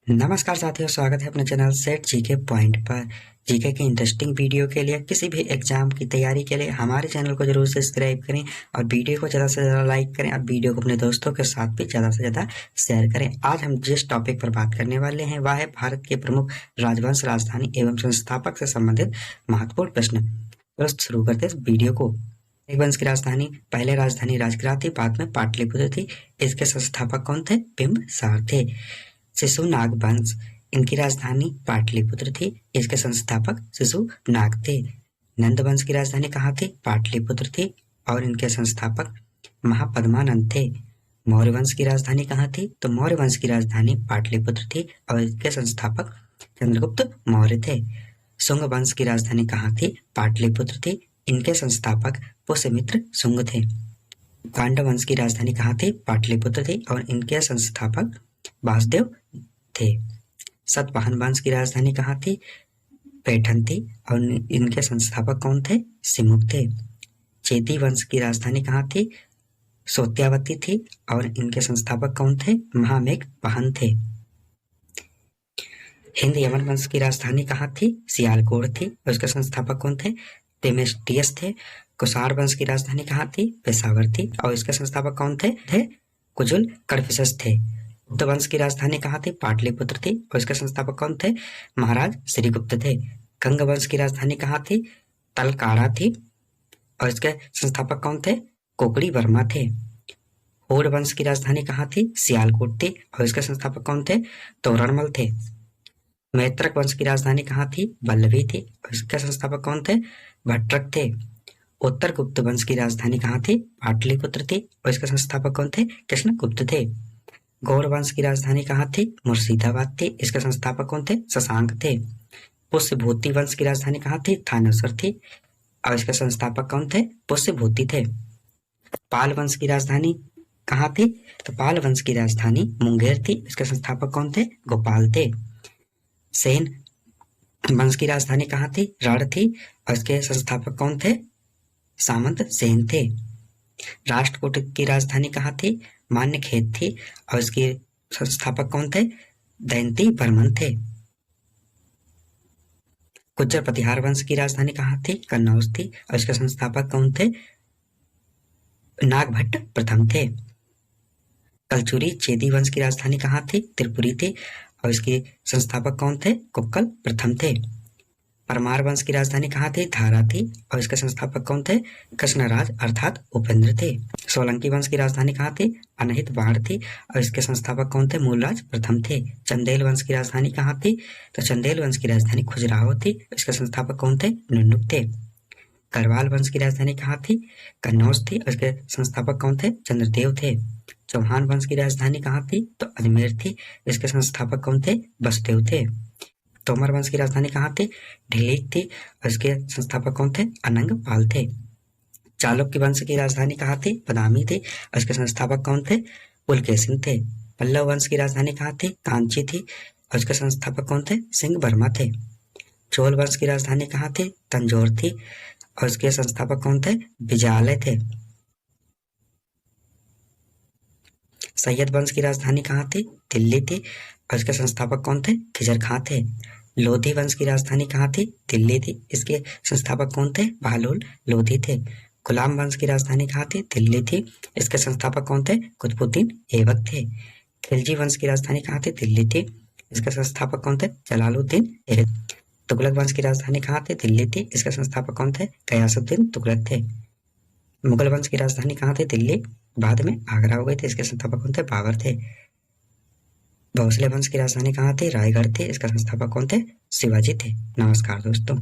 नमस्कार साथियों, स्वागत है अपने चैनल सेट जीके पॉइंट पर। जीके के इंटरेस्टिंग वीडियो के लिए, किसी भी एग्जाम की तैयारी के लिए हमारे चैनल को जरूर सब्सक्राइब करें और वीडियो को ज़्यादा से ज़्यादा लाइक करें और वीडियो को अपने दोस्तों के साथ भी ज़्यादा से ज़्यादा शेयर करें। आज हम जिस टॉपिक पर बात करने वाले हैं वह है भारत के प्रमुख राजवंश, राजधानी एवं संस्थापक से संबंधित महत्वपूर्ण प्रश्न। तो शुरू करते हैं इस वीडियो को। वंश की राजधानी, पहले राजधानी राजगृह थी, बाद में पाटलिपुत्र थी। इसके संस्थापक कौन थे? बिंबिसार थे। शिशुनाग वंश, इनकी राजधानी पाटलिपुत्र थी, इसके संस्थापक शिशुनाग थे। नंद वंश की राजधानी कहाँ थी? पाटलिपुत्र थी और इनके संस्थापक महापद्मानंद थे। मौर्य वंश की राजधानी कहाँ थी? तो मौर्य वंश की राजधानी पाटलिपुत्र थी और इसके संस्थापक चंद्रगुप्त मौर्य थे। शुंग वंश की राजधानी कहाँ थी? पाटलिपुत्र थी, इनके संस्थापक पुष्यमित्र शुंग थे। पांडव वंश की राजधानी कहाँ थी? पाटलिपुत्र थी और इनके संस्थापक वासुदेव थे। सतवाहन वंश की राजधानी कहाँ थी? पैठन थी और इनके संस्थापक कौन थे? सिमुक थे। चेदी वंश की राजधानी कहाँ थी? सोत्यावती थी और इनके संस्थापक कौन थे? महामेघ वाहन थे। हिंद यमन वंश की राजधानी कहाँ थी? सियालकोट थी और इसके संस्थापक कौन थे? डेमेस्ट्रियस थे। कुषाण वंश की राजधानी कहाँ थी? पेशावर थी और इसके संस्थापक कौन थे? कुजुल कडफिसस थे। गुप्त वंश की राजधानी कहाँ थी? पाटलिपुत्र थी और इसके संस्थापक कौन थे? महाराज श्रीगुप्त थे। गंग वंश की राजधानी कहाँ थी? तलकाड़ा थी और इसके संस्थापक कौन थे? कोकड़ी वर्मा थे। होड वंश की राजधानी कहाँ थी? सियालकोट थी और इसके संस्थापक कौन थे? तोरणमल थे। मैत्रक वंश की राजधानी कहाँ थी? वल्लभी थी और इसके संस्थापक कौन थे? भट्टक थे। उत्तर गुप्त वंश की राजधानी कहाँ थी? पाटलिपुत्र थी और इसके संस्थापक कौन थे? कृष्णगुप्त थे। गौड़ वंश की राजधानी कहाँ थी? मुर्शिदाबाद थी, इसके संस्थापक कौन थे? शशांक थे। पुष्यभूति वंश की राजधानी कहाँ थी? थानेश्वर थी और इसके संस्थापक कौन थे? पुष्यभूति थे। पाल वंश की राजधानी कहाँ थी? तो पाल वंश की राजधानी मुंगेर थी, इसके संस्थापक कौन थे? गोपाल थे। सेन वंश की राजधानी कहाँ थी? रण थी और इसके संस्थापक कौन थे? सामंत सेन थे। राष्ट्रकूट की राजधानी कहाँ थी? मान्यखेत थी और इसके संस्थापक कौन थे? दयंती वर्मन थे। गुज्जर प्रतिहार वंश की राजधानी कहाँ थी? कन्नौज थी और इसके संस्थापक कौन थे? नागभट्ट प्रथम थे। कलचुरी चेदी वंश की राजधानी कहाँ थी? त्रिपुरी थी और इसके संस्थापक कौन थे? कुक्कल प्रथम थे। परमार वंश की राजधानी कहाँ थी? धारा थी और इसके संस्थापक कौन थे? कृष्णराज अर्थात उपेंद्र थे। सोलंकी वंश की राजधानी कहाँ थी? अनहित बाढ़ थी और इसके संस्थापक कौन थे? मूलराज प्रथम थे। चंदेल वंश की राजधानी कहाँ थी? तो चंदेल वंश की राजधानी खजुराहो थी, इसके संस्थापक कौन थे? नुनुक थे। गढ़वाल वंश की राजधानी कहाँ थी? कन्नौज थी और इसके संस्थापक कौन थे? चंद्रदेव थे। चौहान वंश की राजधानी कहाँ थी? तो अजमेर थी, इसके संस्थापक कौन थे? बसदेव थे। तोमर वंश की राजधानी कहाँ थी? ढिलीक थी और इसके संस्थापक कौन थे? अनंग पाल थे। चालुक्य वंश की राजधानी कहाँ थी? बदामी थी और इसके संस्थापक कौन थे? पुलकेशिन थे। पल्लव वंश की राजधानी कहाँ थी? कांची थी और इसके संस्थापक कौन थे? सिंह वर्मा थे। चोल वंश की राजधानी कहाँ थी? तंजौर थी और इसके संस्थापक कौन थे? विजयालय थे। सैयद वंश की राजधानी कहाँ थी? दिल्ली थी और इसके संस्थापक कौन थे? खिजर खां थे। लोधी वंश की राजधानी कहाँ थी? दिल्ली थी, इसके संस्थापक कौन थे? बहलोल लोधी थे। गुलाम वंश की राजधानी कहाँ थी? दिल्ली थी, इसके संस्थापक कौन थे? कुतुबुद्दीन ऐबक थे। खिलजी वंश की राजधानी कहाँ थी? दिल्ली थी, इसके संस्थापक कौन थे? जलालुद्दीन ऐबक। तुगलक वंश की राजधानी कहाँ थी? दिल्ली थी, इसके संस्थापक कौन थे? गयासुद्दीन तुगलक थे। मुगल वंश की राजधानी कहाँ थी? दिल्ली, बाद में आगरा हो गई थी, इसके संस्थापक कौन थे? बाबर थे। भोसले वंश की राजधानी कहाँ थी? रायगढ़ थी, इसका संस्थापक कौन थे? शिवाजी थे। नमस्कार दोस्तों।